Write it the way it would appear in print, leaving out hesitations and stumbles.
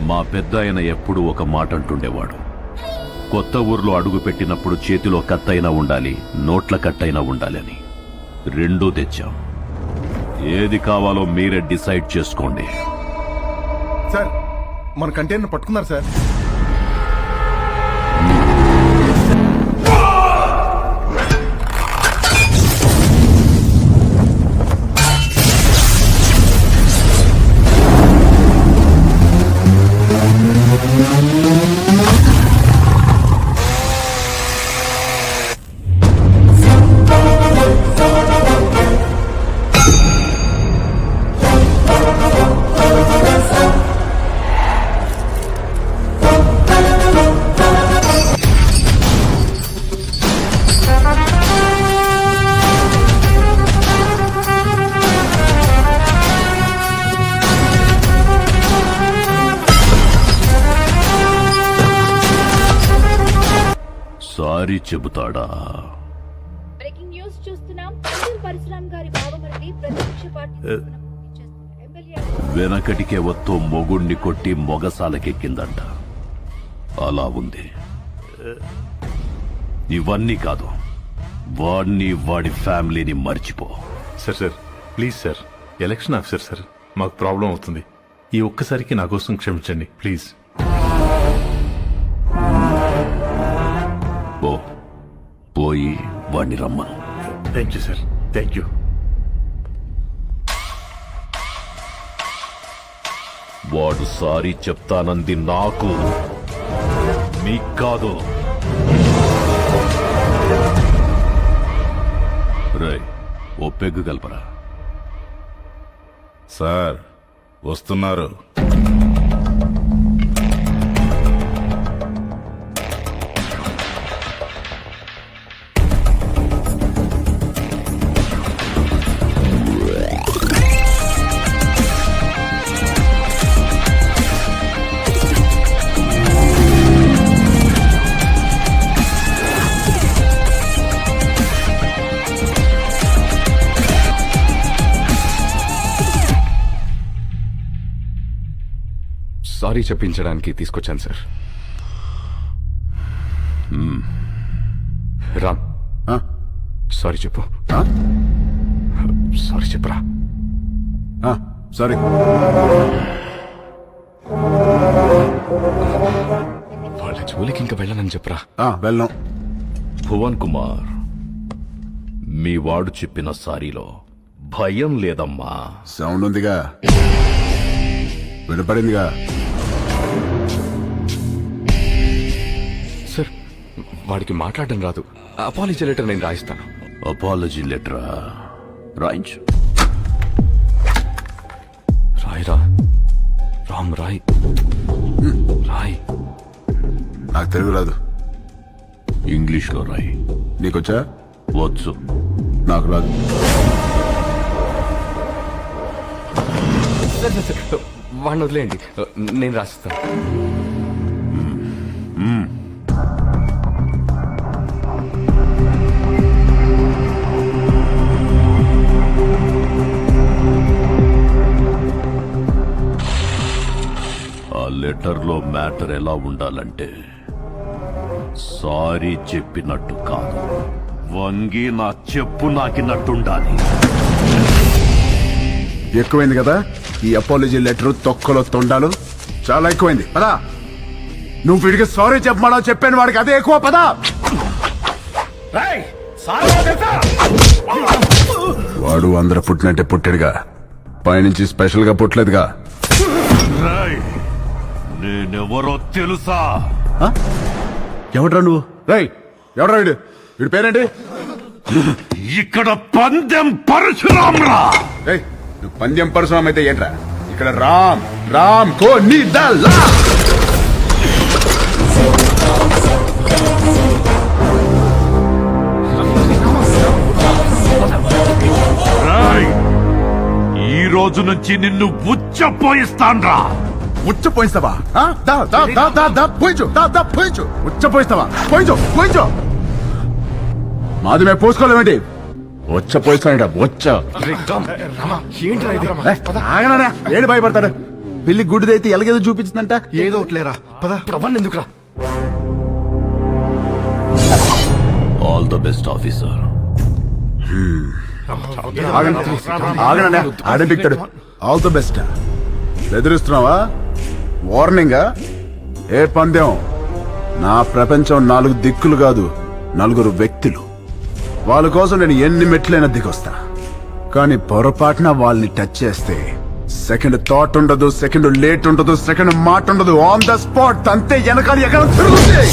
మా పెద్ద ఆయన ఎప్పుడూ ఒక మాట అంటుండేవాడు, కొత్త ఊర్లో అడుగు పెట్టినప్పుడు చేతిలో కత్తైనా ఉండాలి, నోట్ల కట్టైనా ఉండాలి అని. రెండూ తెచ్చాం. ఏది కావాలో మీరే డిసైడ్ చేసుకోండి. సార్ మన కంటైనర్ పట్టుకున్నారు సార్. సారీ చెబుతాడా? బ్రేకింగ్ న్యూస్ చూస్తున్నాం. పరశురామ్ గారి బావమరిది ప్రతిపక్ష పార్టీ తరపున పోటీ చేస్తున్న ఎమ్మెల్యే వెనకటికే వత్తు మొగుణ్ణి కొట్టి మొగసాలకెక్కిందంట. అలా ఉంది. ఇవన్నీ కాదు, వాడిని వాడి ఫ్యామిలీని మర్చిపో. Sir please sir, election officer sir, మాకు ప్రాబ్లం అవుతుంది. ఈ ఒక్కసారికి నా కోసం క్షమించండి ప్లీజ్. పోయి వాడిని రమ్మను. Thank you sir, thank you. వాడు సారీ చెప్తానంది నాకు, మీకు కాదు. రై, ఓ పెగ్గు కలపరా. సార్ వస్తున్నారు. సారీ చెప్పించడానికి తీసుకొచ్చాను సార్. రామ్, సారీ చెప్పు. సారీ చెప్పరా. సారీ. వాళ్ళ జోలికి ఇంకా వెళ్ళనని చెప్పరా. వెళ్ళాం. భువన్ కుమార్, మీ వాడు చెప్పిన సారీలో భయం లేదమ్మా. సౌండ్ ఉందిగా, వినపడిందిగా. సార్, వాడికి మాట్లాడడం రాదు. అపాలజీ లెటర్ నేను రాయిస్తాను. అపాలజీ లెటరా? రాయించు. రాయిరా రామ్, రాయ్ రాయ్. నాకు తెలుగు రాదు. ఇంగ్లీష్లో రాయి. నీకొచ్చా? వచ్చు. నాకు రాదు. సార్, వాడిని వదిలేయండి, నేను రాసిస్తాను. ఆ లెటర్లో మ్యాటర్ ఎలా ఉండాలంటే, సారీ చెప్పినట్టు కాదు, వంగి నా చెప్పు నాకినట్టుండాలి. ఎక్కువైంది కదా ఈ అపాలజీ లెటర్, తొక్కలో తొండాలు. చాలా ఎక్కువైంది. పదా, నువ్వు వీడికి సారీ చెప్పమా చెప్పాను, వాడికి అదే ఎక్కువ. పదా. వాడు అందరూ పుట్టినట్టే పుట్టాడుగా, పైనుంచి స్పెషల్ గా పుట్టలేదుగా. నేనెవరో తెలుసా? ఎవడ్రా నువ్వు? రై, ఎవడ్రా వీడు? వీడి పేరేంటి? ఇక్కడ పందెం పరశురామ్రా. నువ్వు పందెం పరశురామ్ అయితే ఏంట్రా? ఇక్కడ రామ్ రామ్ కో నీ దల్లా. ఈ రోజు నుంచి నిన్ను ఉచ్చపోయిస్తాన్రా. ఉచ్చపోయిస్తావా? పోయించు. ఉచ్చపోయిస్తావా? పోయించు. మాది మేము పోసుకోలేమేంటి? వచ్చపోయిస్తానంట. ఆగనా? ఏడు భయపడతాడు. పెళ్లి గుడిదైతే ఎలాగేదో చూపించిందంట. ఏదో ఒకట్లేరా పద. ఇప్పుడు అవన్నీ ఎందుకురా? All the best officer. ఆగండి ఆడే పిక్తాడు. All the best. బెదిరిస్తున్నావా? వార్నింగా? ఏ పందెం? నా ప్రపంచం 4 దిక్కులు కాదు, 4 వ్యక్తులు. వాళ్ళ కోసం నేను ఎన్ని మెట్లైనా దిగొస్తా. కానీ పొరపాటున వాళ్ళని టచ్ చేస్తే సెకండ్ థాట్ ఉండదు, సెకండ్ లేట్ ఉండదు, సెకండ్ మాట ఉండదు. ఆన్ ద స్పాట్ అంతే. వెనకాల ఎక్కడ తిరుగుతుంది.